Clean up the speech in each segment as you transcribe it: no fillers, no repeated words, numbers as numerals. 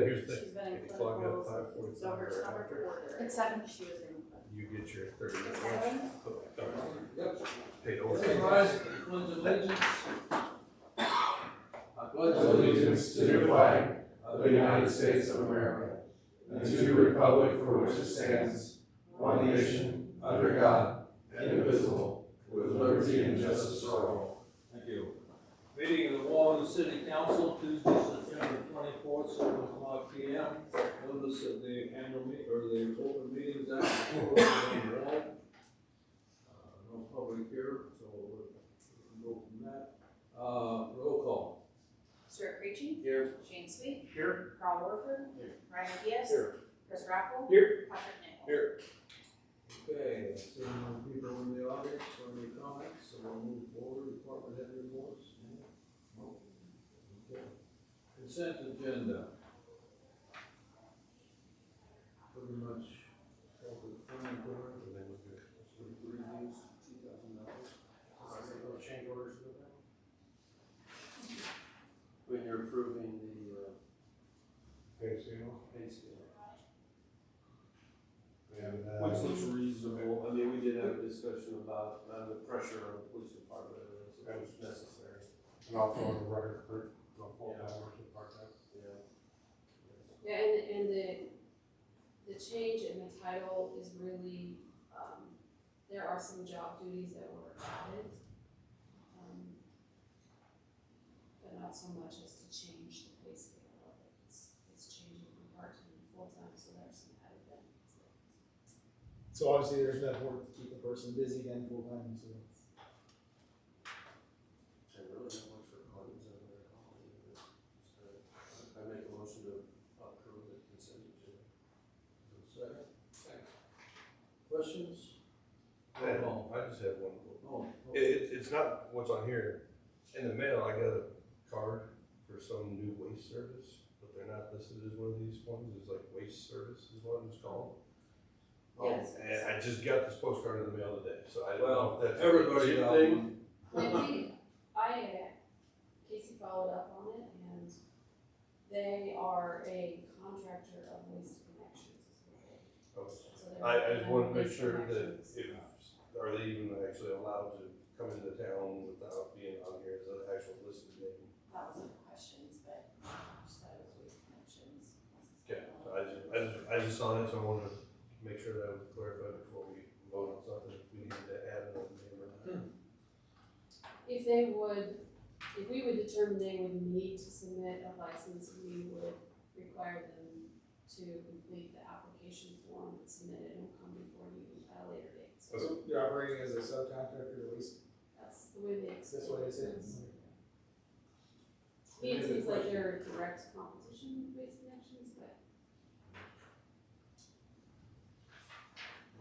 here's the She's thing, been in if you clock out clinicals, 5:45 so her or summer after, quarter. It's 7. She was in. you get your 30-minute It's lunch, 7? put back on, Yep. paid Okay, overtime. rise, pledge allegiance. I pledge allegiance to the flag of the United States of America, and to the republic for which it stands, one nation, under God, indivisible, with liberty and justice for all. Thank you. Meeting of the Wahoo City Council, Tuesday, September 24th, 7:00 p.m. Notice of the annual meeting, or the open meetings act, on the wall. No public here, so we'll go from that. Roll call. Stuart Creechy. Here. Shane Sweet. Here. Carl Warford. Here. Ryan Diaz. Here. Chris Rappel. Here. Patrick Nichol. Here. Okay, seeing no people in the audience or any comments, so we'll move forward. Department head reports. No. Okay. Consent agenda. Pretty much self-explanatory. Reviews, $2,000. Change orders with that? When you're approving the Pay scale. pay scale. And, Which looks reasonable. I mean, we did have a discussion about the pressure on the police department, and it was necessary. and also on the record for the full-time Yeah. versus part-time. Yeah. Yeah, and the change in the title is really, there are some job duties that were added. But not so much as to change the pay scale of it. It's changing from part-time to full-time, so there's some added benefits there. So obviously there's enough work to keep a person busy then full time, so. And really not much for claims over there at all. I make a motion to approve the consent agenda. Second. Questions? And Roll call. I just have one. Oh, It's not what's on here. In the mail, I got a card for some new waste service, but they're not listed as one of these ones. It's like waste service is what it's called. Yes. And I just got this postcard in the mail today, so I don't know Well, if that's. everybody a got thing. one. Casey followed up on it, and they are a contractor of Waste Connections. So they're I just wanted to make Waste sure that Connections. are they even actually allowed to come into town without being on here as an actual listed name? That was the questions, but just thought it was Waste Connections. Okay, so I just saw that, so I wanted to make sure that was clarified before we vote on something, if we needed to add another name or not. If we would determine they would need to submit a license, we would require them to complete the application form and submit it, and it'll come before you at a later date. So So you're operating as a subcontractor at least, that's the way they that's explain what it. it is. To me, it seems like they're a direct competition with Waste Connections, but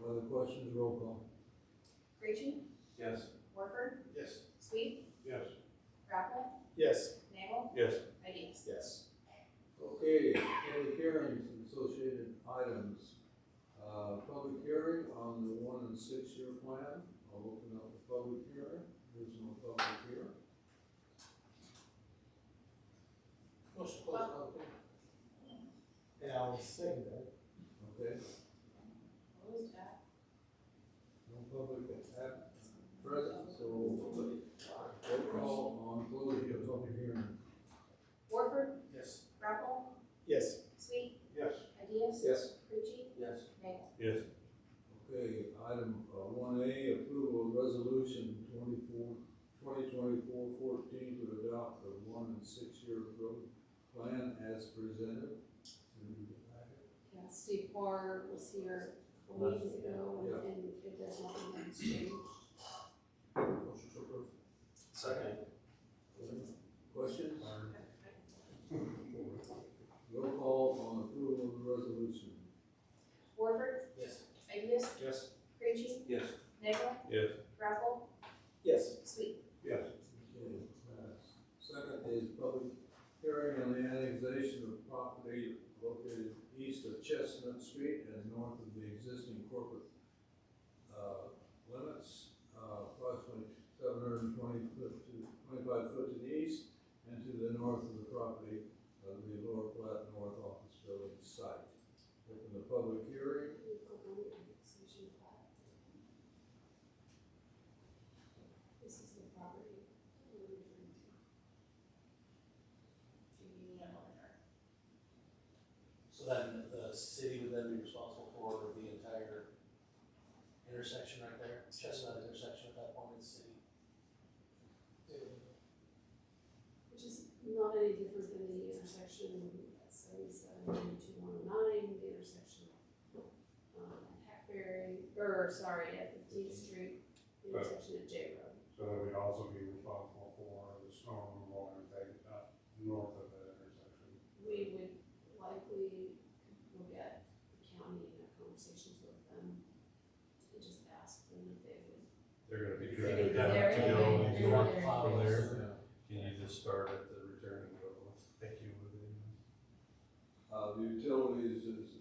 Other questions? Roll call. Creechy. Yes. Warford. Yes. Sweet. Yes. Rappel. Yes. Nagel. Yes. Ideas. Yes. Okay, public hearings and associated items. Public hearing on the 1 and 6 year plan. I'll open up the public hearing. There's no public here. Motion to close public hearing. And I'll second that. Okay, closed at. no public at present, so roll call on closing the public hearing. Warford. Yes. Rappel. Yes. Sweet. Yes. Ideas. Yes. Creechy. Yes. Nagel. Yes. Okay, item 1A, approval of resolution 2024-14 to adopt the 1 and 6 year road plan as presented. Yeah, Steve Barr was here a couple meetings ago, Yeah. and if there's nothing that's changed. Motion to approve. Second. Questions? Roll call on approval of the resolution. Warford. Yes. Ideas. Yes. Creechy. Yes. Nagel. Yes. Rappel. Yes. Sweet. Yes. Okay, second is public hearing on the annexation of property located east of Chestnut Street and north of the existing corporate limits, approximately 720 foot to 25 foot to the east and to the north of the property of the Lower Platte North Office public hearing. This is the property we're referring to. So then the city would then be responsible for the entire intersection right there, Chestnut intersection at that point, it's city. Which is not any different than the intersection at 77 and 2109, the intersection at 15th Street, the intersection at J Road. So that we'd also be responsible for the snow removal and everything up north of the intersection. We would likely look at the county and have conversations with them and just ask them if they would. They're gonna be Maybe driving down there to anyway, go they're north there. from there. Yeah. Can you just start at the return and go, thank you with it? The utilities is,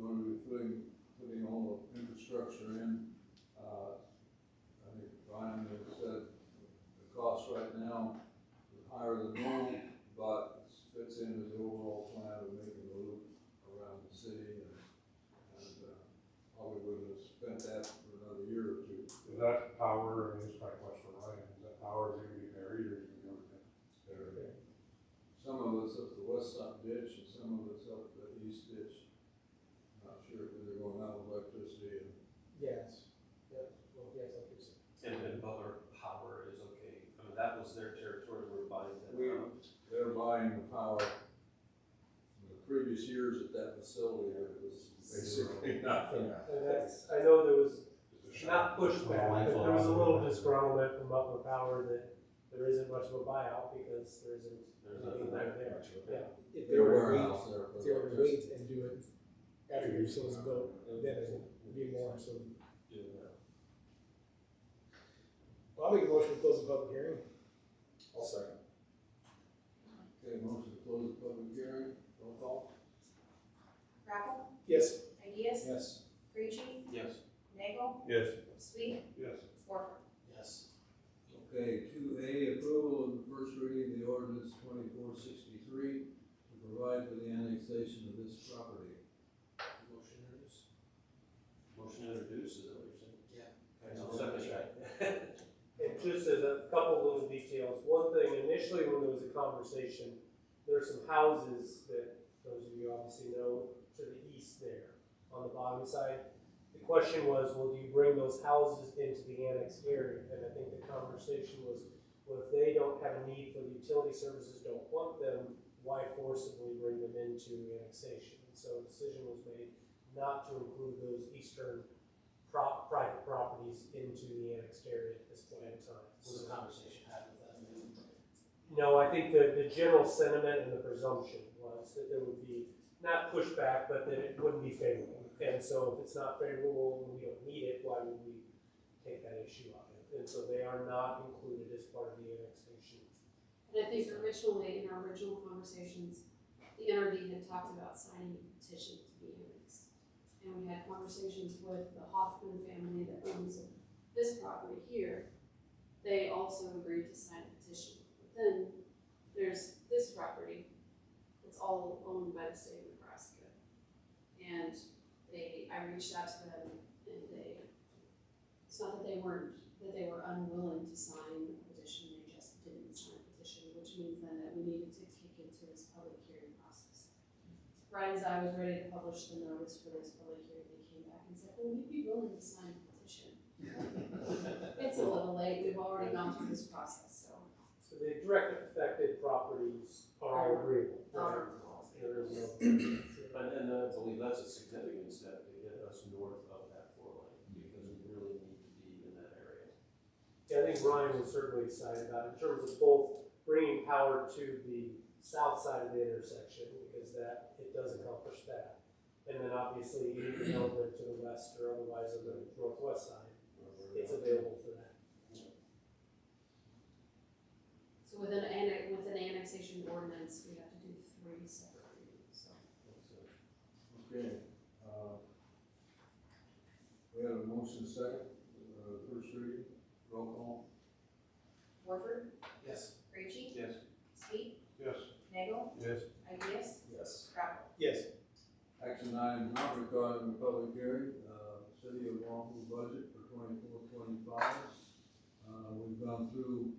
going to be putting all the infrastructure in. I think Brian has said the cost right now is higher than normal, but it fits into the overall plan of making the loop around the city and probably wouldn't have spent that for another year or two. Is that power, I mean, it's my question, Ryan, is that power is gonna be buried or is it gonna be? Some of it's up the west side ditch and some of it's up the east ditch. Not sure if they're going out of electricity and Yes, yep, well, yes, like you said. And Butler Power is okay, I mean, that was their territory, we're buying that out. they're buying the power from the previous years at that facility, but it was basically nothing. And that's, I know there was not pushback, but there was a little disgruntlement from Butler Power that there isn't much of a buyout because there isn't anything back there. Yeah. If Their they were to warehouse there for wait, if they were to electricity. wait and do it after your facility's built, then it would be more, so. Well, I'll make a motion to close the public hearing. I'll second. Okay, motion to close the public hearing, roll call. Rappel, Yes. Ideas, Yes. Creachy, Yes. Nagel, Yes. Sweet, Yes. Warford. Yes. Okay, 2A, approval of the first reading of the ordinance 2463 to provide for the annexation of this property. Motion introduce. Motion introduce, is that what you're saying? Yeah. Okay, so second's right. And just as a couple little details, one thing, initially when there was a conversation, there are some houses that those of you obviously know to the east there on the bottom side. The question was, well, do you bring those houses into the annexed area? And I think the conversation was, well, if they don't have a need for the utility services, don't want them, why forcibly bring them into annexation? And so a decision was made not to include those eastern private properties into the annexed area at this point in time. Was the conversation had with them? No, I think the general sentiment and the presumption was that there would be, not pushback, but that it wouldn't be favorable. And so if it's not favorable and we don't need it, why would we take that issue on it? And so they are not included as part of the annexation. And I think originally, in our original conversations, the NRD had talked about signing a petition to be annexed. And we had conversations with the Hoffman family that owns this property here. They also agreed to sign a petition. But then there's this property that's all owned by the state of Nebraska. And I reached out to them and it's not that they were unwilling to sign a petition, they just didn't sign a petition, which means then that we needed to kick into this public hearing process. Right as I was ready to publish the notice for this public hearing, they came back and said, well, we'd be willing to sign a petition. It's a little late, we've already gone through this process, so. So the direct affected properties are all agreeable. There is no. And I believe that's a significant step to get us north of that 4 lane, because we really need to be in that area. Yeah, I think Ryan was certainly excited about it in terms of both bringing power to the south side of the intersection, because that, it does accomplish that. And then obviously any development to the west or otherwise on the northwest side, it's available for that. So with an annexation ordinance, we have to do 3 separate readings, so. Okay, we have a motion second, first reading, roll call. Warford, Yes. Creachy, Yes. Sweet, Yes. Nagel, Yes. Ideas, Yes. Rappel. Yes. Action Action item not regarding the public hearing, City of Wahoo budget for 24-25. We've gone through,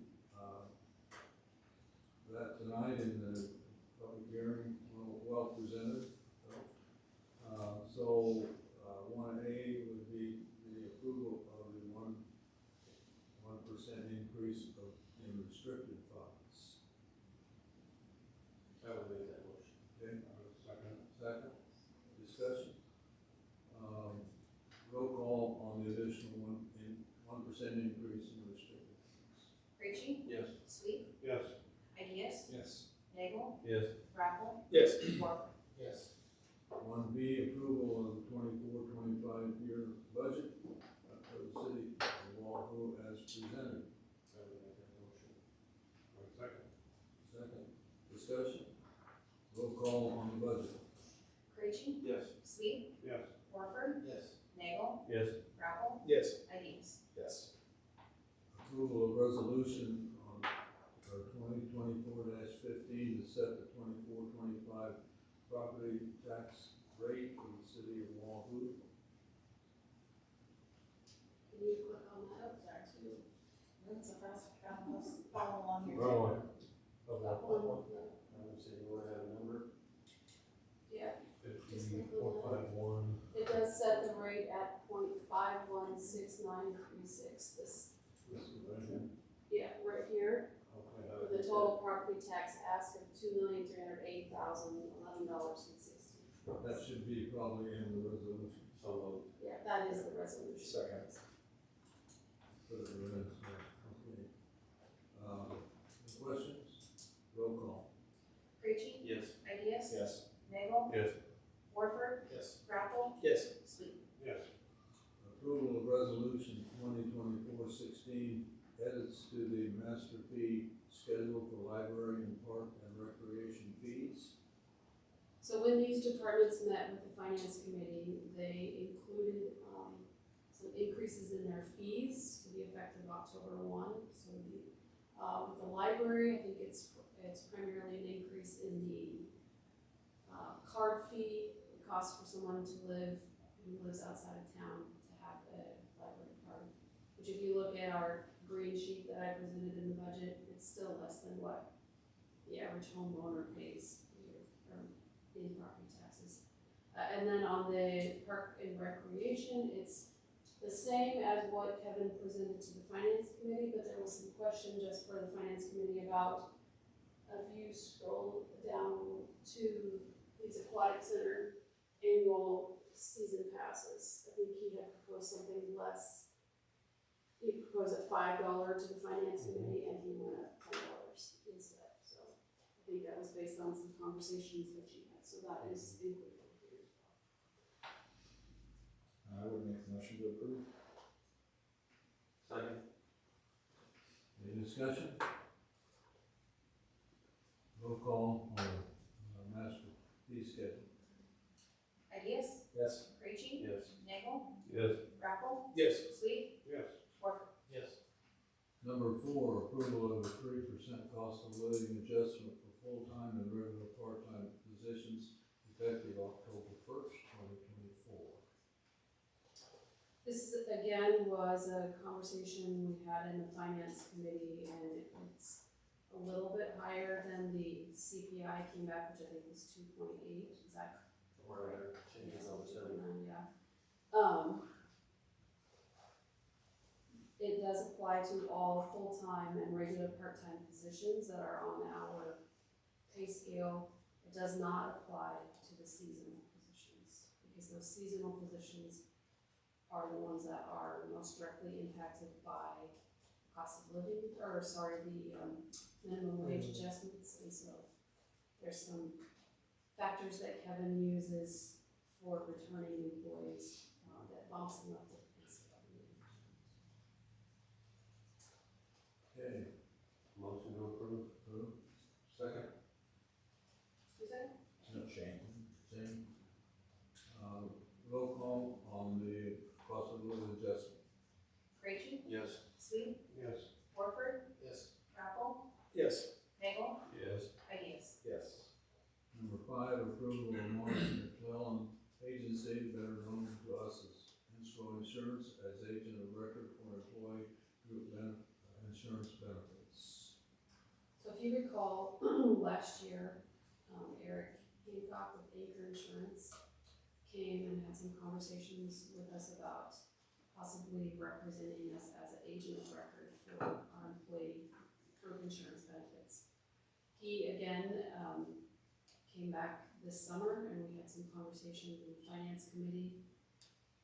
that tonight in the public hearing, well presented. So, 1A would be the approval of the 1% increase in restricted funds. I would make that motion. Okay, Second. second, discussion. Roll call on the additional 1% increase in restricted funds. Creachy, Yes. Sweet, Yes. Ideas, Yes. Nagel, Yes. Rappel, Yes. Warford. Yes. 1B, approval of the 24-25 year budget for the city of Wahoo as presented. I would make that motion. Second. Second, discussion. Roll call on the budget. Creachy, Yes. Sweet, Yes. Warford, Yes. Nagel, Yes. Rappel, Yes. Ideas. Yes. Approval of resolution on, for 2024-15 to set the 24-25 property tax rate for the city of Wahoo. Can you click on that? Oh, sorry, too. That's a fast travel, follow along here. Oh, That one, I would say you wanna have a number? yeah, 50.51. it does set the rate at 0.516936. This, This is right here. yeah, right here, Okay. with a total property tax ask of $2,308,011.60. That should be probably in the resolution. So Yeah, that is the resolution. Second. Put it in the minutes, yeah. Okay. Any questions? Roll call. Creachy, yes. Ideas, Yes. Nagel, Yes. Warford, Yes. Rappel, Yes. Sweet. Yes. Approval of resolution 2024-16, edits to the master fee schedule for library and park and recreation fees. So when these departments met with the finance committee, they included, some increases in their fees to be effective October 1. So with the library, I think it's primarily an increase in the, card fee, the cost for someone to live, who lives outside of town to have a library card. Which if you look at our green sheet that I presented in the budget, it's still less than what the average homeowner pays a year in property taxes. And then on the park and recreation, it's the same as what Kevin presented to the finance committee, but there was some question just for the finance committee about, if you scroll down to these aquatic center annual season passes, I think he had proposed something less. He proposed at $5 to the finance committee, and he went at $10 instead, so I think that was based on some conversations that you had, so that is included here as well. I would make the motion to approve. Second. Any discussion? Roll call on master fee schedule. Ideas, Yes. Creachy, Yes. Nagel, Yes. Rappel, Yes. Sweet, Yes. Warford. Yes. Number 4, approval of a 3% cost of living adjustment for full-time and regular part-time positions effective October 1st, 2024. This is, again, was a conversation we had in the finance committee, and it's a little bit higher than the CPI came back, which I think was 2.8, is that Or changes all the time. 2.9, yeah. It does apply to all full-time and regular part-time positions that are on our pay scale. It does not apply to the seasonal positions, because those seasonal positions are the ones that are most directly impacted by cost of living, or sorry, the minimum wage adjustments, and so there's some factors that Kevin uses for returning employees that bumps them up to the pay scale. Okay, Motion to approve. approve. Second. Who's that? Shane. Same. Roll call on the cost of living adjustment. Creachy, Yes. Sweet, Yes. Warford, Yes. Rappel, Yes. Nagel, Yes. Ideas. Yes. Number 5, approval of Morrison McClellan agency, better known to us as Innsbruck Insurance, as agent of record for employee group insurance benefits. So if you recall, last year, Eric Hancock with Anchor Insurance came and had some conversations with us about possibly representing us as an agent of record for our employee group insurance benefits. He again, came back this summer and we had some conversations with the finance committee.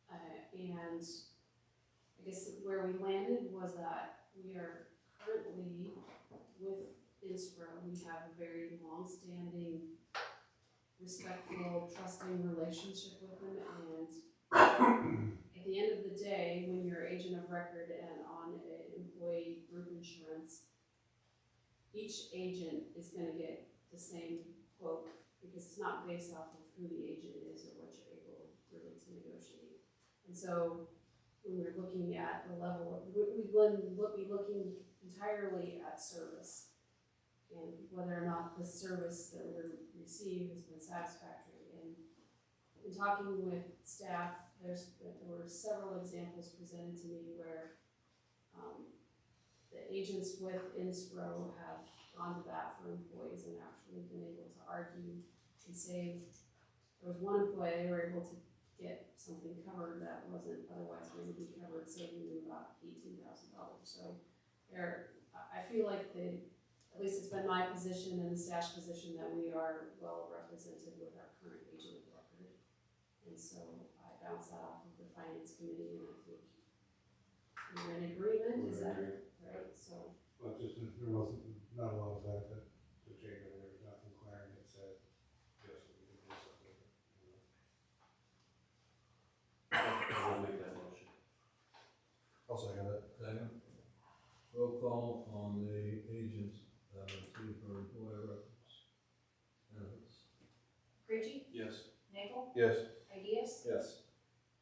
And I guess where we landed was that we are currently with Inspro, we have a very long-standing, respectful, trusting relationship with them, and at the end of the day, when you're agent of record and on an employee group insurance, each agent is gonna get the same quote, because it's not based off of who the agent is or what you're able really to negotiate. And so, when we're looking at the level of, we'd be looking entirely at service and whether or not the service that we receive has been satisfactory. And in talking with staff, there were several examples presented to me where the agents with Inspro have gone to bat for employees and actually been able to argue and save. There was one employee, they were able to get something covered that wasn't otherwise going to be covered, saving them about $18,000. So I feel like at least it's been my position and the staff's position that we are well represented with our current agent of record. And so I bounce that off of the finance committee, and I think we're in agreement, is that right? So. Well, just, there wasn't, not a lot of benefit to Jacob, there was nothing Clarion that said, yes, we can do something. I'll make that motion. I'll second it. Second. Roll call on the agents, fee for employee records. Benefits. Krejci, Yes. Nagel, Yes. Ideas, Yes.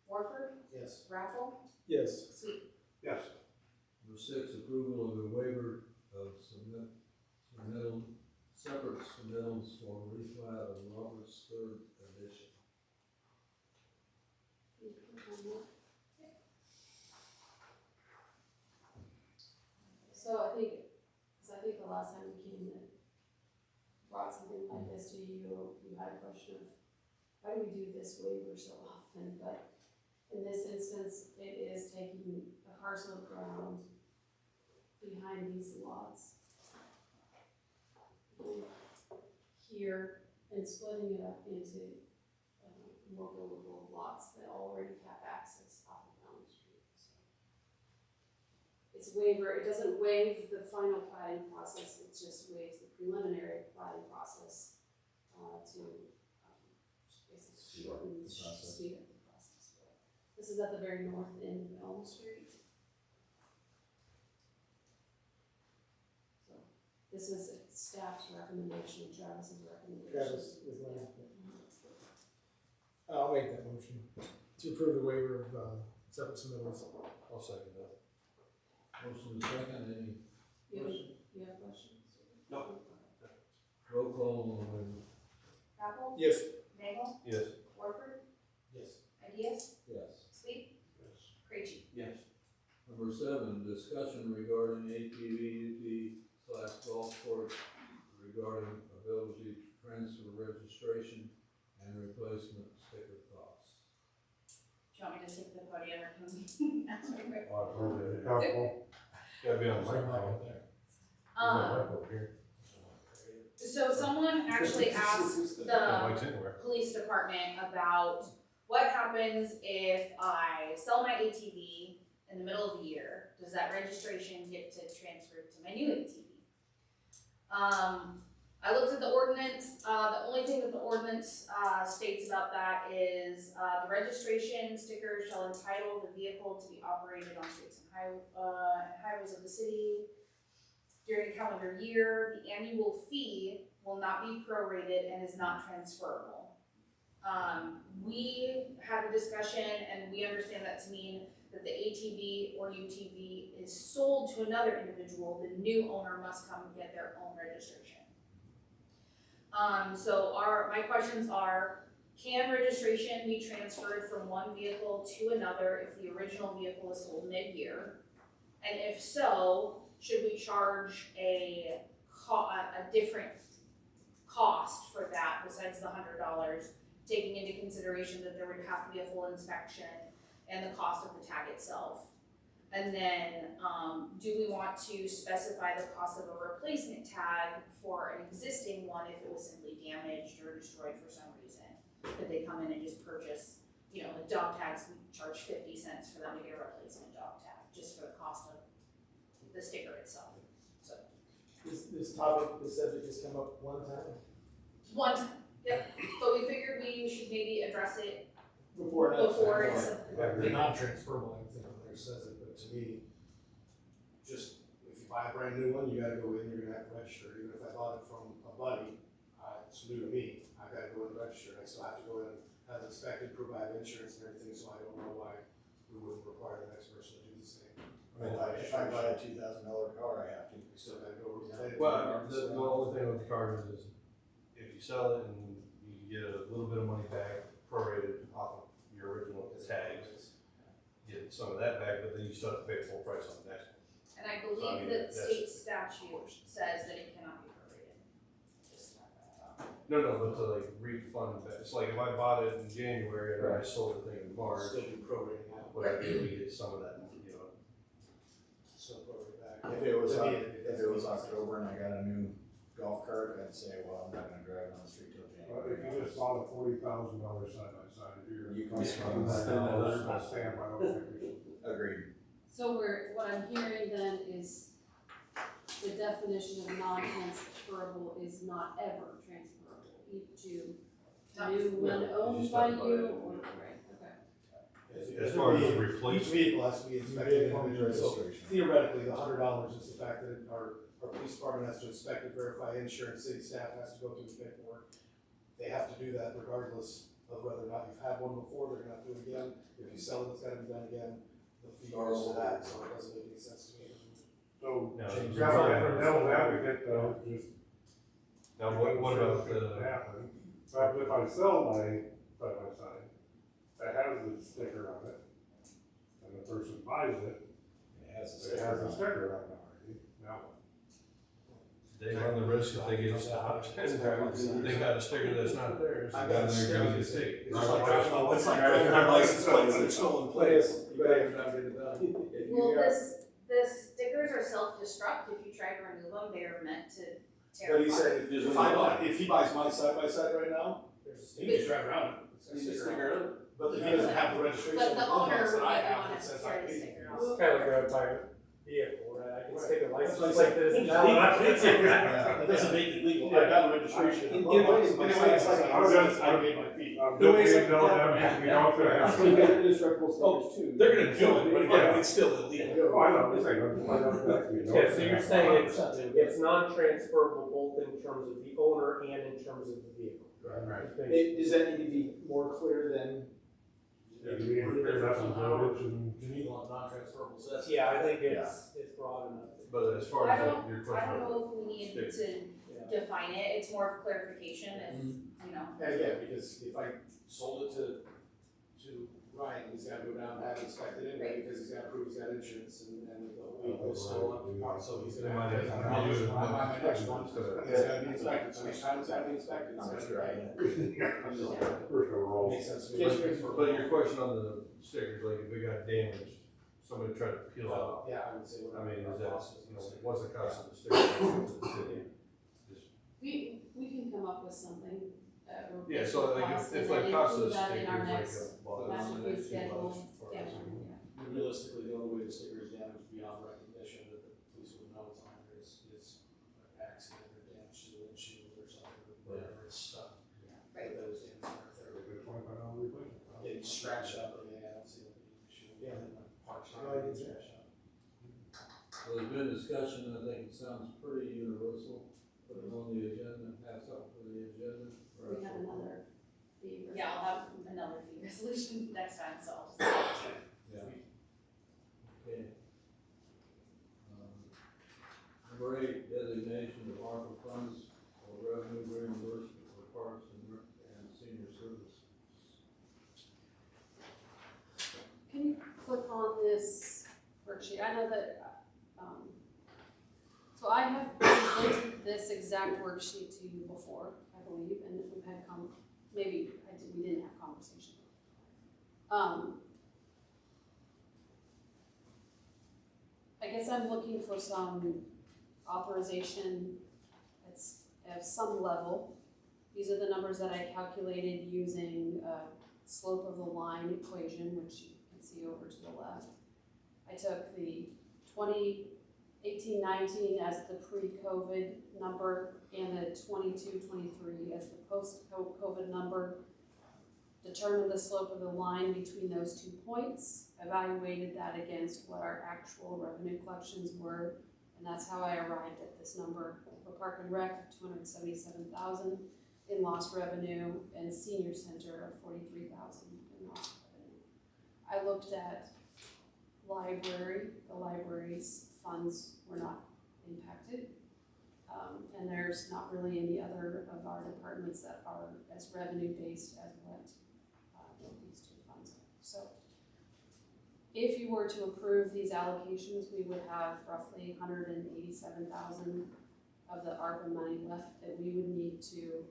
Warford, Yes. Raffle, Yes. Sweet. Yes. Number 6, approval of the waiver of separate submittals for replat of Robert's third edition. So I think the last time we came in, brought something like this to you, you had a question of, why do we do this waiver so often? But in this instance, it is taking a parcel of ground behind these lots here and splitting it up into local lots that already have access off of Elm Street. So it's a waiver. It doesn't waive the final platting process. It just waives the preliminary platting process to basically shorten, speed up the process. But this is at the very north end of Elm Street. So this is staff's recommendation, Travis's recommendation. Travis is like, I'll make that motion to approve the waiver of separate submittals. I'll second that. Motion is second, any questions? You have questions? No. Roll call on the waiver. Raffle, Yes. Nagel, Yes. Warford, Yes. Ideas, Yes. Sweet, Yes. Krejci. Yes. Number 7, discussion regarding ATV/golf course regarding ability to transfer registration and replacement sticker costs. Do you want me to take the podium or can that's right quick? Oh, I've heard that. Council, Gotta be on the microphone. There's no mic over here. So someone actually asked No the mic's anywhere. police department about what happens if I sell my ATV in the middle of the year. Does that registration get to transfer to my new ATV? I looked at the ordinance. The only thing that the ordinance states about that is the registration sticker shall entitle the vehicle to be operated on streets and highways of the city during a calendar year. The annual fee will not be prorated and is not transferable. We had a discussion and we understand that to mean that the ATV or UTV is sold to another individual. The new owner must come and get their own registration. So my questions are, Can registration be transferred from one vehicle to another if the original vehicle is sold mid-year? And if so, should we charge a different cost for that besides the $100, taking into consideration that there would have to be a full inspection and the cost of the tag itself? And then, do we want to specify the cost of a replacement tag for an existing one if it was simply damaged or destroyed for some reason? Could they come in and just purchase, you know, the dog tags, we charge 50 cents for them to get a replacement dog tag, just for the cost of the sticker itself. So, This topic, this subject has come up one time one time, yep, but we figured we should maybe address it before. before another it's. time. The non-transferable, I think there says it, but to me, just, if you buy a brand new one, you gotta go in, you're gonna have to register, even if I bought it from a buddy, it's new to me, I gotta go and register, I still have to go in and have it inspected, prove I have insurance and everything, so I don't know why we wouldn't require the next person to do the same. If I buy a $2,000 car, I have to. We still gotta go replace it. Well, the only thing with the cars is if you sell it and you can get a little bit of money back prorated off of your original tags, get some of that back, but then you still have to pay full price on the next one. And I So, I believe mean, that that's- state statute says that it cannot be prorated. Just No, but to like refund that, it's like if I bought it in January and I sold the thing in March, Still be prorating out, would I be able to get some of that, you know? still prorate back. If it was, To me, if it was October and I got a new golf cart, I'd say, well, I'm not gonna drive down the street till But January. if you just bought a $40,000 side by side, you're. You can spend $100 stamp, I don't think we should. Agreed. So what I'm hearing then is the definition of non-transferable is not ever transferable to new when No, owned just by talk about you it. or, right, okay. As far as Each replacement, vehicle has to be inspected Vehicle individually, so registration. theoretically, the $100 is the fact that our police department has to inspect it, verify insurance, city staff has to go through the paperwork. They have to do that regardless of whether or not you've had one before, they're gonna have to do it again. If you sell it, it's gotta be done again. The fee goes to that, so it doesn't make any sense to me. So, No. devil's advocate, though, just. now what about It could the, happen, but if I sell my side by side, that has the sticker on it, and the person buys it, It has a it sticker has on a it. sticker on it already, now. they run the risk if they get stopped, they got a sticker that's not theirs, I and got then a they're gonna sticker. get sticky. It's like driving on, it's like driving on license plates that are stolen plates. You better not get it done. If you Well, got- the stickers are self-destruct. If you try to remove them, they are meant to tear But he apart. said, if he buys my side by side right now, he can just drive around it. It's got a sticker on it. But he doesn't have the registration. But the owner that would I maybe have want that to says tear I the paid sticker for off. it. It's kind of like a entire vehicle, right? I can stick a license That's plate what that I isn't said. valid. I can't take it. That doesn't make it legal, I got the registration. In a way, it's like- I was just- I paid my fee. No way, we don't have, we don't have. Indestructible Oh, stickers too. they're gonna do it, but again, it's still illegal. Oh, I know, I'm saying, I know exactly. Yeah, so you're saying it's non-transferable both in terms of the owner and in terms of the vehicle. Right. Does that need to be more clear than? Yeah, we need to clear that some verbiage and. You need non-transferable, so that's. Yeah, I think it's broad enough. But as far I as don't, your I question. don't know if we need to define it. It's more of clarification if, you know. And again, because if I sold it to Ryan, he's gotta go down and have it inspected anyway, because he's gotta prove he's got insurance and the vehicle is still up to par, so he's They gonna might have to. have to do it. I buy my next one, it's gotta be inspected, so each time it's gotta be inspected, it's I'm gotta just be right. driving it. First overall. Makes sense to me. But your question on the stickers, like if it got damaged, somebody tried to peel out, Yeah, I would say. I mean, is that, you know, what's the cost of the sticker to the city? We can come up with something, Yeah, so like cost, if and the then cost of include the that in our sticker is next like a master fee schedule. $2 Yeah, or yeah. Realistically, the only way the sticker is damaged beyond recognition that the police would know it's on there is an accident or damage to the windshield or something, or whatever, it's stuck. Right. That was damaged or Like a $25 replacement. getting scratched up, and I don't see that being an issue. Yeah. Parts I like it. scratched up. So there's been discussion, I think it sounds pretty universal, put it on the agenda, pass up for the agenda. We have another fee. Yeah, I'll have another fee resolution next time, so I'll just. Yeah. Okay. Number 8, designation of ARPA funds for revenue reimbursement for parks and senior service. exact worksheet to you before, I believe, and we've had we didn't have conversation. I guess I'm looking for some authorization at some level. These are the numbers that I calculated using slope of the line equation, which you can see over to the left. I took the 2018-19 as the pre-COVID number and the 22-23 as the post-COVID number, determined the slope of the line between those 2 points, evaluated that against what our actual revenue collections were, and that's how I arrived at this number for Park and Rec of $277,000 in lost revenue and Senior Center of $43,000 in lost revenue. I looked at library. The library's funds were not impacted, and there's not really any other of our departments that are as revenue based as what these two funds are. So if you were to approve these allocations, we would have roughly $187,000 of the ARPA money left that we would need to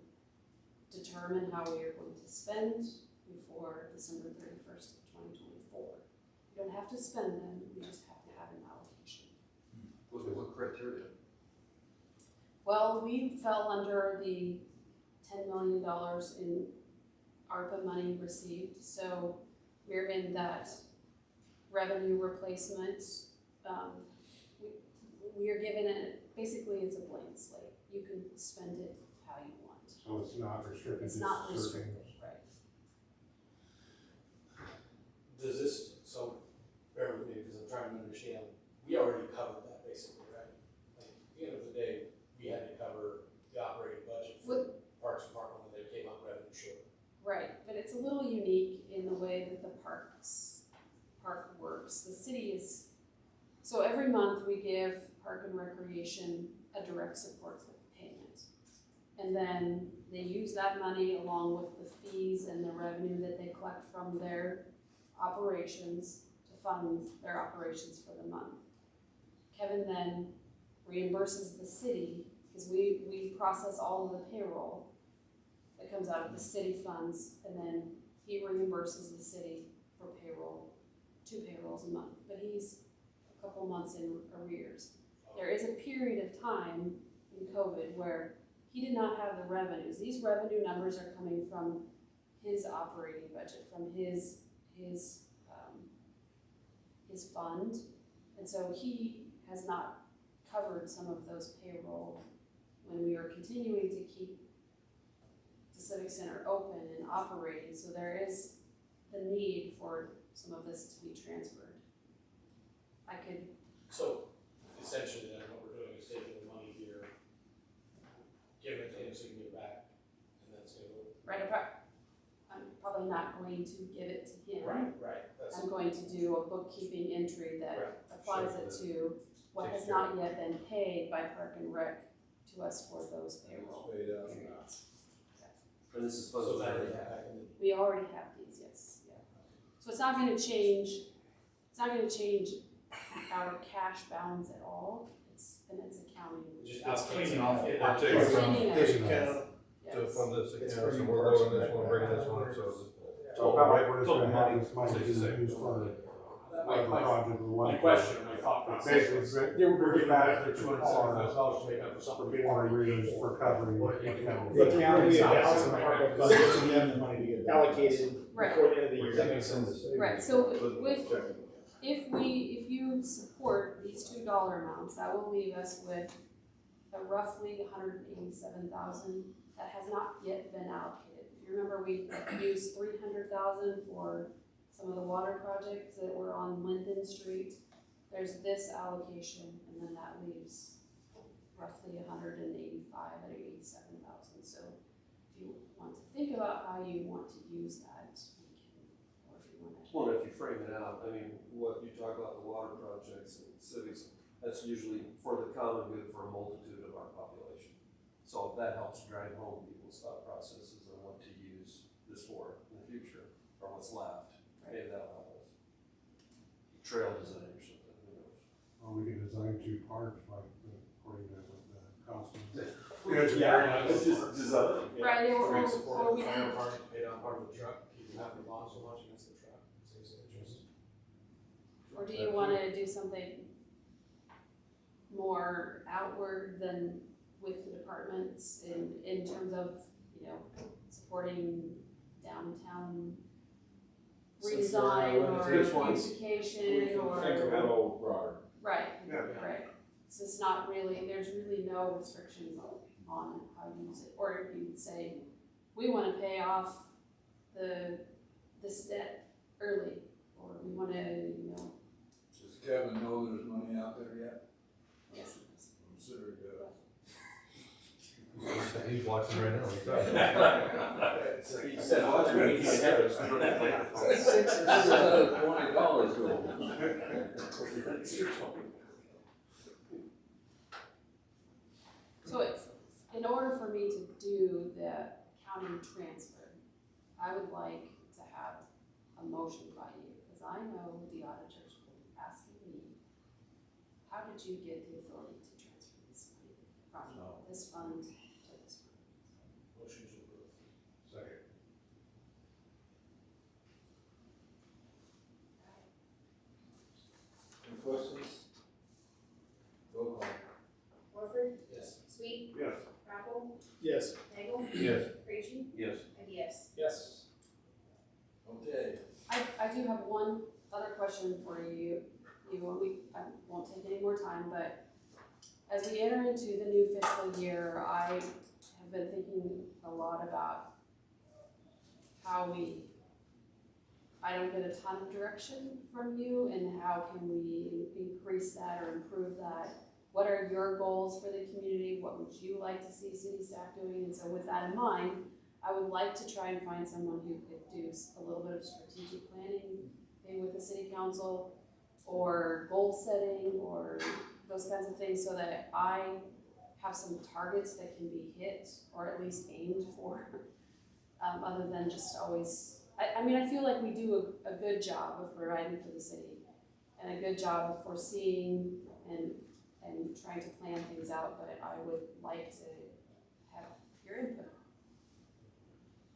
determine how we are going to spend before December 31st of 2024. You don't have to spend them, you just have to have an allocation. Okay, what criteria? Well, we fell under the $10 million in ARPA money received, so we're in that revenue replacement. We are given basically it's a blank slate. You can spend it how you want. So it's not restricted It's to not certain. restricted, right? Does this, so bear with me because I'm trying to understand, we already covered that basically, right? Like, at the end of the day, we had to cover the operating budget for Parks Department when they came up revenue short. Right, but it's a little unique in the way that the park works. The city is, so every month we give Park and Recreation a direct support payment. And then they use that money along with the fees and the revenue that they collect from their operations to fund their operations for the month. Kevin then reimburses the city, because we process all of the payroll that comes out of the city funds, and then he reimburses the city for payroll, 2 payrolls a month, but he's a couple months in arrears. There is a period of time in COVID where he did not have the revenues. These revenue numbers are coming from his operating budget, from his fund, and so he has not covered some of those payroll when we are continuing to keep the Civic Center open and operating. So there is the need for some of this to be transferred. So essentially then what we're doing is taking the money here, giving it to him so he can give it back, and then it's gonna go. Right, I'm probably not going to give it to him. Right, that's. I'm going to do a bookkeeping entry that applies it to what has not yet been paid by Park and Rec to us for those payroll periods. And this is So supposed that to is be. back in the. We already have these, yes, yeah. So it's not gonna change, our cash balance at all, it's accounting. Just It's allocating cleaning it. off. It We're taking It's from cleaning this it. account Yes. to fund this It's account, so pretty we're much lowering this one, bringing this one, so. So how much we're just Total gonna have money, this money to 66. use for My project or what? my question, my thought process Basically, was, we're we're giving back back their $275,000 to make up for something for we being already arrears paid for for. covering. Or you can- The county It's not- balance and the ARPA fund, gives them the money to get allocated Right. before the end of the year. That makes sense. Right, so if you support these $2 amounts, that will leave us with a roughly $187,000 that has not yet been allocated. If you remember, we used $300,000 for some of the water projects that were on Linden Street. There's this allocation, and then that leaves roughly 185 or 87,000. So if you want to think about how you want to use that, we can, or if you want to. Well, if you frame it out, I mean, what you talk about the water projects and cities, that's usually for the common good for a multitude of our population. So if that helps drive home people's thought processes on what to use this for in the future, or what's left, maybe that'll help us. Trail design or something, who knows? Or we could design 2 parks like according to what the council. We Yeah, it's just, Right, or Trade we support, fire can, department, pay down part of the truck, keep them having to bond so much against the truck, saves the interest. or do you wanna do something more outward than with the departments in terms of, you know, supporting downtown Since they're redesign not or limited ones, beautification or? incremental broader. Right, Yeah. right. So it's not really, there's really no restrictions on how you use it. Or if you say, we wanna pay off this debt early, or we wanna, you know, Does Kevin know there's money out there yet? yes. I'm sure he does. He's watching right now, he's right. So he said, watch me, he said, $620 goal. So in order for me to do the accounting transfer, I would like to have a motion by you, because I know the auditors will be asking me, how did you get the authority to transfer this money from this fund to this fund? Motion to approve. Second. Any questions? Roll call. Warford, Yes. Sweet, Yes. Rappel, Yes. Nagel, Yes. Creachy, Yes. and yes. Yes. Okay. I do have one other question for you, I won't take any more time, but as we enter into the new fiscal year, I have been thinking a lot about how I don't get a ton of direction from you, and how can we increase that or improve that? What are your goals for the community? What would you like to see city staff doing? And so with that in mind, I would like to try and find someone who could do a little bit of strategic planning, maybe with the city council, or goal setting, or those kinds of things, so that I have some targets that can be hit, or at least aimed for, other than just always, I mean, I feel like we do a good job of providing for the city, and a good job of foreseeing and trying to plan things out, but I would like to have your input.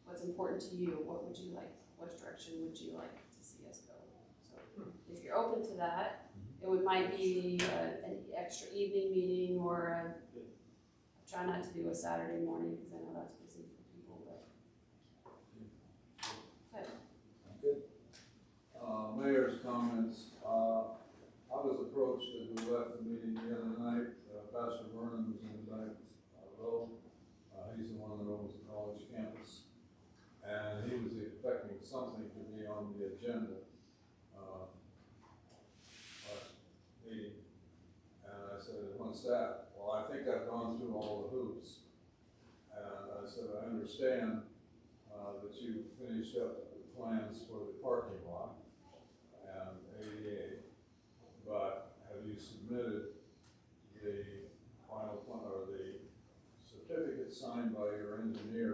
What's important to you? What would you like? What direction would you like to see us go? So if you're open to that, might be an extra evening meeting, or I try not to do a Saturday morning because I know that's busy for people, but. Good. Mayor's comments. I was approached as we left the meeting the other night. Pastor Vernon was in the back row. He's the one that owns the college campus. And he was expecting something to be on the agenda last meeting. And I said, what's that? Well, I think I've gone through all the hoops. And I said, I understand that you finished up the plans for the parking lot and ADA, but have you submitted the final plan or the certificate signed by your engineer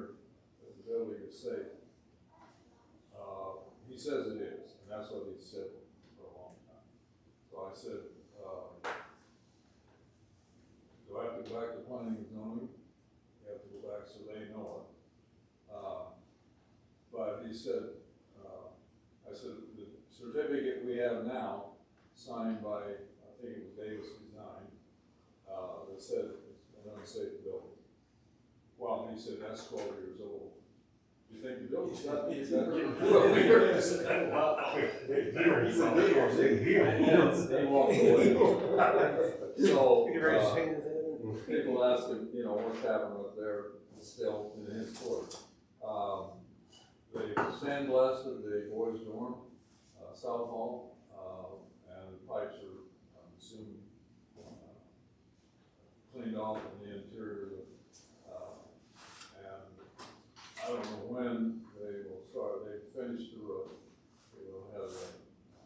that the building is safe? He says it is, and that's what he said for a long time. So I said, do I have to go back to planning and zoning? You have to go back so they know it. But he said, I said, the certificate we have now, signed by, I think it was Davis Design, that said it's an unsafe building. Well, he said, that's 12 years old. You think the building's got to be better than 12 years? They walked away. So, people ask him, you know, what's happened up there still in his court. They sandblasted the boys' dorm, South Hall, and the pipes are, I'm assuming, cleaned off in the interior of and I don't know when they will start. They finished the roof. They will have the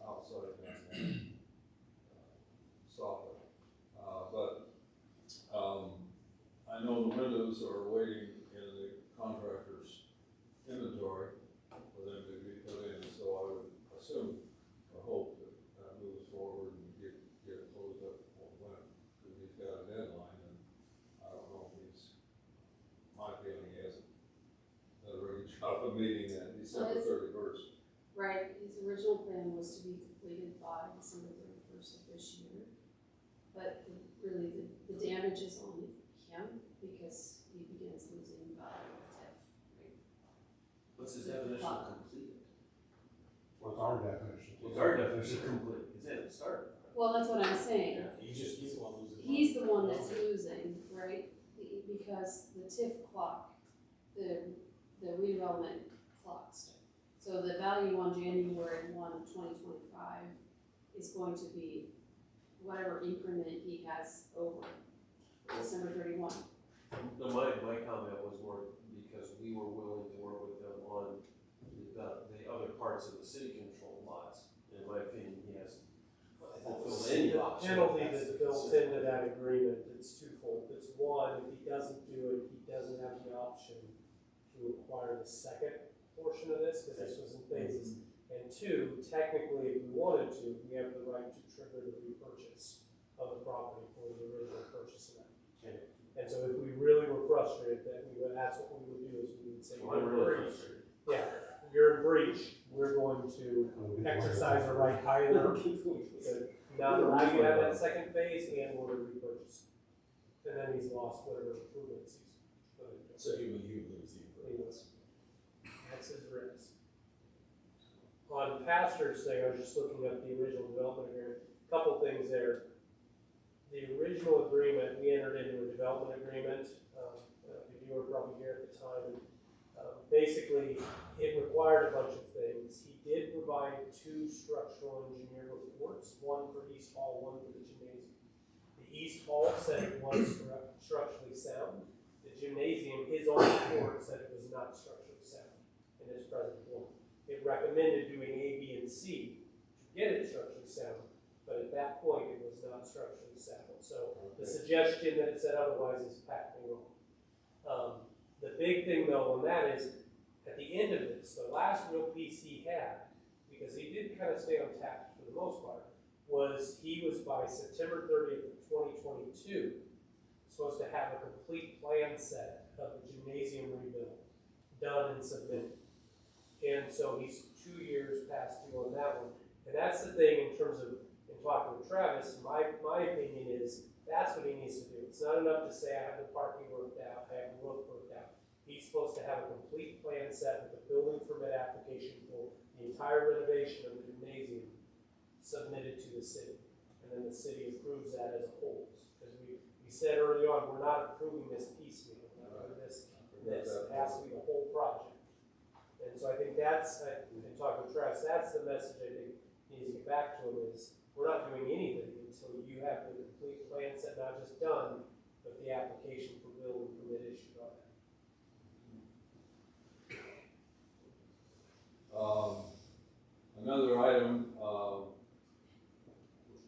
outside and soffit. But I know the windows are waiting in the contractor's inventory for them to be put in, so I would assume or hope that that moves forward and get it closed up before when, because he's got a deadline, and I don't know if he's a meeting at December Yes. 31st. Right, his original plan was to be completed by December 31st of this year. But really, the damage is on him because he begins losing value of TIF, right? What's his definition of complete? What's our definition? What's our definition of complete? Is it at the start? Well, that's what I'm saying. He's the one losing. He's the one that's losing, right? Because the TIF clock, the redevelopment clocks. So the value on January 1 of 2025 is going to be whatever increment he has over December 31. No, my comment was more because we were willing to work with them on the other parts of the city control lots. In my opinion, he has fulfilled any box. Penalty that's built into that agreement, it's twofold. It's one, if he doesn't do it, he doesn't have the option to acquire the second portion of this, because this was in phases. And two, technically, if we wanted to, we have the right to trigger the repurchase of the property for the original purchase amount. Okay. And so if we really were frustrated, that's what we would do, is we would say, Well, I'm really frustrated. yeah, you're in breach, we're going to exercise our right either to not allow you to have that second phase and or to repurchase. And then he's lost whatever improvements he's put into it. So he would lose the improvements. That's his risk. On Pastor's thing, I was just looking at the original development agreement, couple things there. The original agreement, we entered into a development agreement, you were probably here at the time. Basically, it required a bunch of things. He did provide 2 structural engineer reports, one for East Hall, one for the gymnasium. The East Hall said it was structurally sound. The gymnasium, his own report said it was not structurally sound in its present form. It recommended doing A, B, and C to get it structurally sound, but at that point, it was not structurally sound. So the suggestion that it said otherwise is patently wrong. The big thing though on that is, at the end of this, the last real piece he had, because he did kind of stay on task for the most part, was he was by September 30th of 2022 supposed to have a complete plan set of the gymnasium rebuild done and submitted. And so he's 2 years past due on that one. And that's the thing in terms of, in talking with Travis, my opinion is that's what he needs to do. It's not enough to say I have the parking worked out, I have the roof worked out. He's supposed to have a complete plan set with a building permit application for the entire renovation of the gymnasium submitted to the city. And then the city approves that as a whole. Because we said early on, we're not approving this piecemeal, we're not approving this. It has to be the whole project. And so I think that's, in talking with Travis, that's the message I think needs to get back to him is, we're not doing anything until you have the complete plan set, not just done, but the application for building permit issued on it. Another item,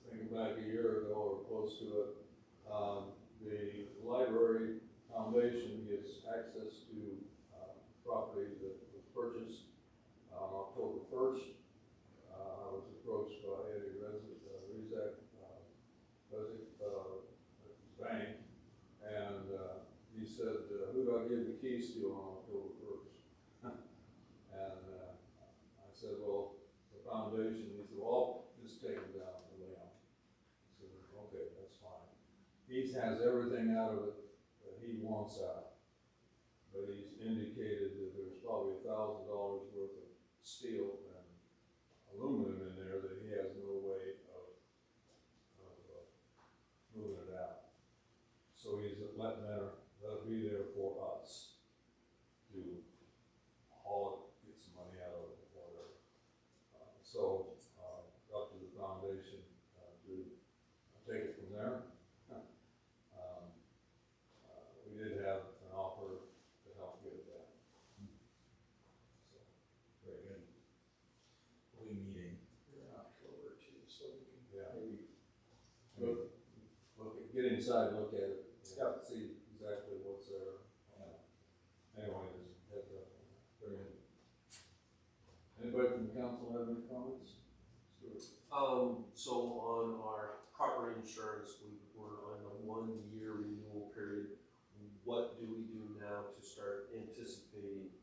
thinking back a year ago or close to it, the library foundation gets access to property that was purchased on October 1st. I was approached by Eddie Rezak Bank, and he said, who do I give the keys to on October 1st? And I said, well, the foundation. He said, well, I'll just take them down to Leon. I said, okay, that's fine. He has everything out of it that he wants out, but he's indicated that there's probably $1,000 worth of steel and aluminum in there that he has no way of moving it out. So he's letting that be there for us to haul it, get some money out of it, whatever. So up to the foundation to take it from there. We did have an offer to help get it done. So, Very good. We'll be meeting in October too, so we can maybe look at, get inside, look at it, see exactly what's there. Anyway, just heads up. Very good. Anybody from the council have any comments? Stuart? So on our property insurance, we're on a 1-year renewal period. What do we do now to start anticipating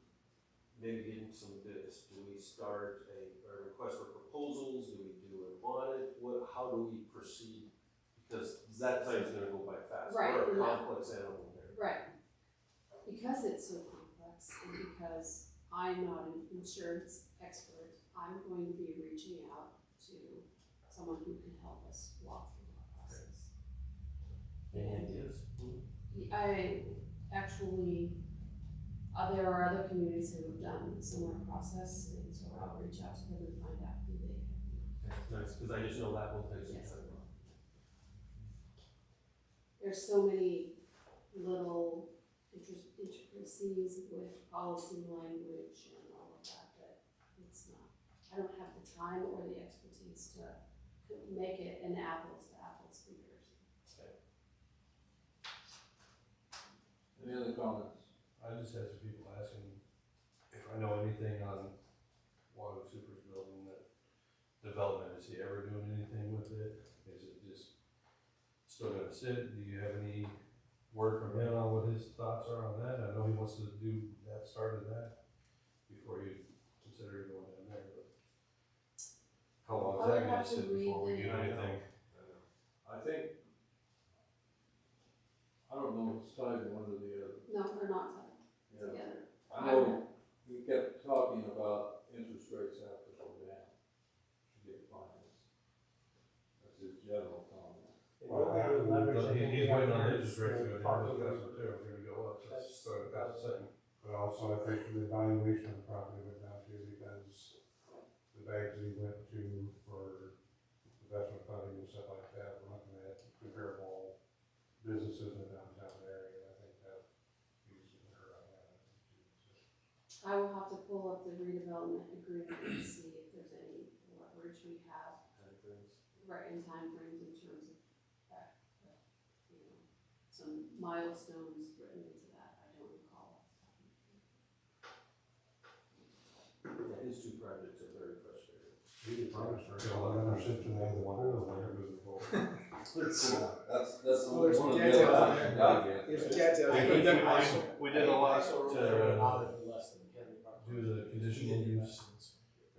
maybe getting some bids? Do we start a request for proposals? Do we do an audit? How do we proceed? Because that time's gonna go by fast. Right, We're a and that- complex animal here. Right. Because it's so complex and because I'm not an insurance expert, I'm going to be reaching out to someone who can help us walk through our process. Any ideas? I actually, there are other communities who have done a similar process, and so I'll reach out to them and find out who they have. Nice, because I just know that will take some Yes. time. There's so many little intricacies with policy language and all of that, that it's not, I don't have the time or the expertise to make it an apples to apples comparison. Any other comments? I just had some people asking if I know anything on Wahoo Super's building, that development, is he ever doing anything with it? Is it just still gonna sit? Do you have any word from him on what his thoughts are on that? I know he wants to do that, started that before you consider going down there, but how long is I that would gonna have to sit before we read do the- anything? I think, I don't know if it's tied to one or the other. No, they're not tied Yeah. together. I know we kept talking about interest rates have to go down to get finance. That's his general comment. And what we would leverage, I think, He's we have waiting on here interest is rates to the go down, parking but that's lot. what they're gonna go up, so it's sort of past the second. But also, I think the valuation of the property went down too, because the banks that he went to for investment funding and stuff like that, we're looking at comparable businesses in the downtown area. I think that he's hurt on that, I think, too. So, I will have to pull up the redevelopment agreement and see if there's any leverage we have, right, in timeframes in terms of that, you know, some milestones written into that, I don't recall. Yeah, his two projects are very frustrating. he did promise for a lot of our system out of the pool when they're moving forward. That's Well, there's one of the details other on things there. I get. Here's the cattails. We did a lot to less than Kennedy Park. do the conditional use.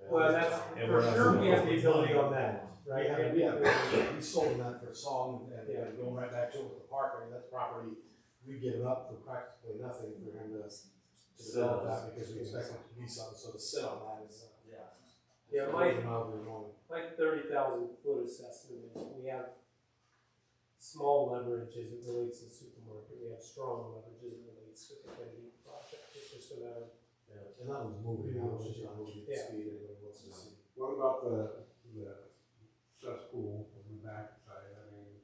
Well, that's, And for we're not sure, gonna we have go the ability on that, right? We sold that for a song, and going right back to it with the park, I mean, that's property we've given up for practically nothing for him to develop that, because we expect it to be something, so to sit on that is, Yeah, mildly wrong. my 30,000 foot assessment is, we have small leverage as it relates to the supermarket, we have strong leverage as it relates to the Kennedy project, it's just a matter of. And that one's moving now, it's just not moving at the Yeah. speed everybody wants to see. What about the cesspool on the back side? I mean,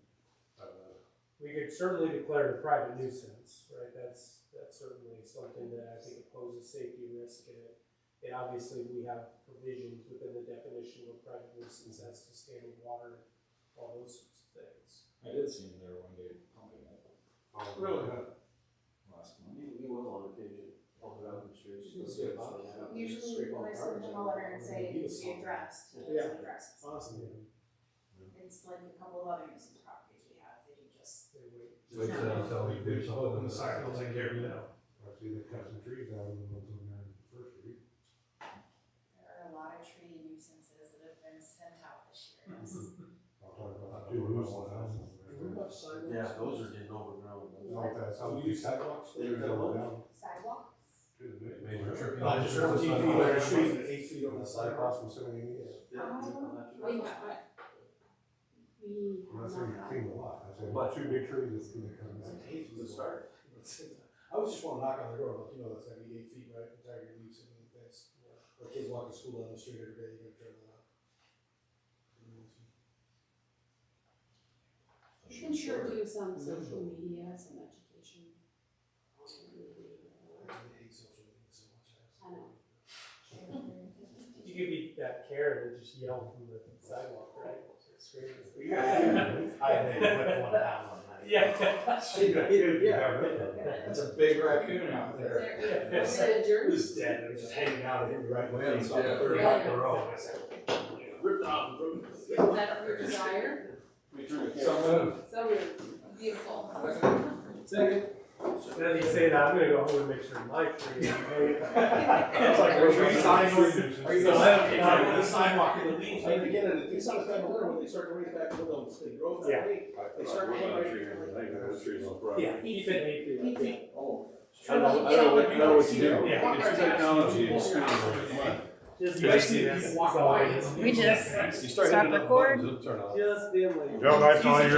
We could certainly declare it a private nuisance, right, that's certainly something that I think it poses safety risk, and it obviously, we have provisions within the definition of private nuisance as to standing water, all those sorts of things. I did see him there one day pumping it really? last month. We will on occasion, pump it out in the streets. Usually when I send them a letter and say it needs to be addressed, it's Yeah. addressed. Honestly. It's like a couple of other nuisance properties we have, they just, They wait. Wait till we do something on the side, I'll take care of it now. I see they cut some trees down in the ones on there in First Street. there are a lot of tree nuisances that have been sent out this year, yes. I'll talk about two loose ones. Yeah, those are getting overgrown. Like that, So some we use sidewalks? They were going down Sidewalks? to the big. Major tripping. No, just 14 feet over the street and 8 feet over the sidewalk. Across from 78. We have, I'm not saying you not, clean a lot, I said What? 2 big trees that's gonna come down. To start. I was just wanna knock on the door, but you know, that's gotta be 8 feet, right, entire leaves in the face. Or kids walking to school down the street every day, you gotta turn that out. you can sure do some social media, some education. I hate social media so much. I know. You could be that Karen and just yell from the sidewalk, right? Scream. I made a quick one down on that. Yeah. That's a big raccoon out there. Is it adjourned? It was dead, it was just hanging out and hit me right in the Yeah, face on the yeah. third block of the road. I said, ripped off and broken. Is that your desire? We turn the So moved. So moved. Beautiful. Second. Now that you say that, I'm gonna go home and make sure my tree is made. It's like, are you signing, are you gonna put the sidewalk in the leaves, like, again, it's not a time of winter when they start to raise back, they grow that Yeah. way. They start growing right here. Yeah, keep it 8 feet. Yeah. Oh. I don't know what you do. Yeah. It's technology, it's still, come on. Just You guys see being people lazy. walk That's all by. it is. We just You start stop hitting those record. buttons, it'll turn off. Just being lazy. Joe, nice on your.